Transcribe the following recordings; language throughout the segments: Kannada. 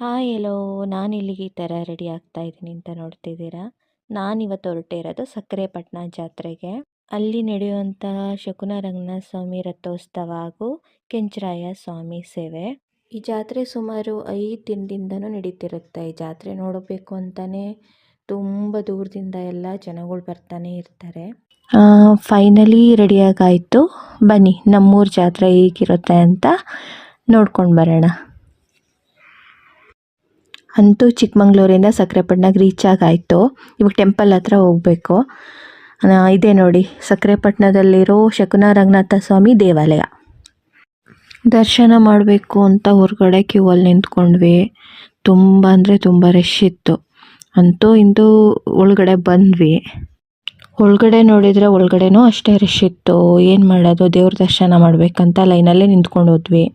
ಹಾಯ್ ಎಲ್ಲೋ ನಾನಿಲ್ಲಿಗೆ ಈ ಥರ ರೆಡಿ ಆಗ್ತಾ ಇದ್ದೀನಿ ಅಂತ ನೋಡ್ತಿದ್ದೀರಾ. ನಾನಿವತ್ತು ಹೊರಟೇ ಇರೋದು ಸಕ್ಕರೆಪಟ್ಟಣ ಜಾತ್ರೆಗೆ. ಅಲ್ಲಿ ನಡೆಯುವಂಥ ಶಕುನ ರಂಗನಾಥ ಸ್ವಾಮಿ ರಥೋತ್ಸವ ಹಾಗೂ ಕೆಂಚರಾಯ ಸ್ವಾಮಿ ಸೇವೆ. ಈ ಜಾತ್ರೆ ಸುಮಾರು 5 ದಿನದಿಂದನೂ ನಡೀತಿರುತ್ತೆ. ಈ ಜಾತ್ರೆ ನೋಡಬೇಕು ಅಂತಲೇ ತುಂಬ ದೂರದಿಂದ ಎಲ್ಲ ಜನಗಳು ಬರ್ತಾನೆ ಇರ್ತಾರೆ. ಫೈನಲಿ ರೆಡಿಯಾಗಾಯಿತು. ಬನ್ನಿ ನಮ್ಮೂರ ಜಾತ್ರೆ ಹೇಗಿರುತ್ತೆ ಅಂತ ನೋಡ್ಕೊಂಡು ಬರೋಣ. ಅಂತೂ ಚಿಕ್ಕಮಂಗ್ಳೂರಿಂದ ಸಕ್ಕರೆಪಟ್ಟಣಕ್ಕೆ ರೀಚ್ ಆಗಾಯಿತು. ಇವಾಗ ಟೆಂಪಲ್ ಹತ್ರ ಹೋಗಬೇಕು. ಇದೇ ನೋಡಿ ಸಕ್ಕರೆಪಟ್ಟಣದಲ್ಲಿರೋ ಶಕುನ ರಂಗನಾಥ ಸ್ವಾಮಿ ದೇವಾಲಯ. ದರ್ಶನ ಮಾಡಬೇಕು ಅಂತ ಹೊರಗಡೆ ಕ್ಯೂ ಅಲ್ಲಿ ನಿಂತ್ಕೊಂಡ್ವಿ. ತುಂಬ ಅಂದರೆ ತುಂಬ ರಶ್ ಇತ್ತು. ಅಂತೂ ಇಂದು ಒಳಗಡೆ ಬಂದ್ವಿ. ಒಳಗಡೆ ನೋಡಿದರೆ ಒಳಗಡೆನೂ ಅಷ್ಟೇ ರಶ್ ಇತ್ತು. ಏನು ಮಾಡೋದು, ದೇವ್ರ ದರ್ಶನ ಮಾಡಬೇಕಂತ ಲೈನಲ್ಲೇ ನಿಂತ್ಕೊಂಡು ಹೋದ್ವಿ.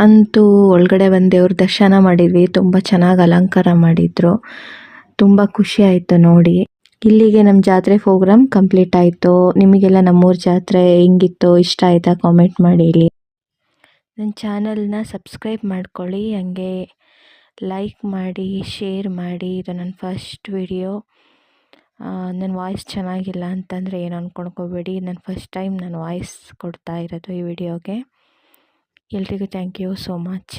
ಅಂತೂ ಒಳಗಡೆ ಬಂದು ದೇವ್ರ ದರ್ಶನ ಮಾಡಿದ್ವಿ. ತುಂಬ ಚೆನ್ನಾಗಿ ಅಲಂಕಾರ ಮಾಡಿದರು. ತುಂಬ ಖುಷಿ ಆಯಿತು ನೋಡಿ. ಇಲ್ಲಿಗೆ ನಮ್ಮ ಜಾತ್ರೆ ಪ್ರೋಗ್ರಾಮ್ ಕಂಪ್ಲೀಟ್ ಆಯಿತು. ನಿಮಗೆಲ್ಲ ನಮ್ಮೂರ ಜಾತ್ರೆ ಹೆಂಗಿತ್ತು, ಇಷ್ಟ ಆಯಿತಾ ಕಾಮೆಂಟ್ ಮಾಡಿ ಹೇಳಿ. ನನ್ನ ಚಾನಲ್ನ ಸಬ್ಸ್ಕ್ರೈಬ್ ಮಾಡ್ಕೊಳ್ಳಿ, ಹಾಗೆ ಲೈಕ್ ಮಾಡಿ, ಶೇರ್ ಮಾಡಿ. ಇದು ನನ್ನ ಫಸ್ಟ್ ವಿಡಿಯೋ. ನನ್ನ ವಾಯ್ಸ್ ಚೆನ್ನಾಗಿಲ್ಲ ಅಂತಂದರೆ ಏನು ಅಂದ್ಕೊಳ್ಕೋಬೇಡಿ. ನನ್ನ ಫಸ್ಟ್ ಟೈಮ್ ನಾನು ವಾಯ್ಸ್ ಕೊಡ್ತಾ ಇರೋದು ಈ ವಿಡಿಯೋಗೆ. ಎಲ್ರಿಗೂ ಥ್ಯಾಂಕ್ ಯು ಸೋ ಮಚ್.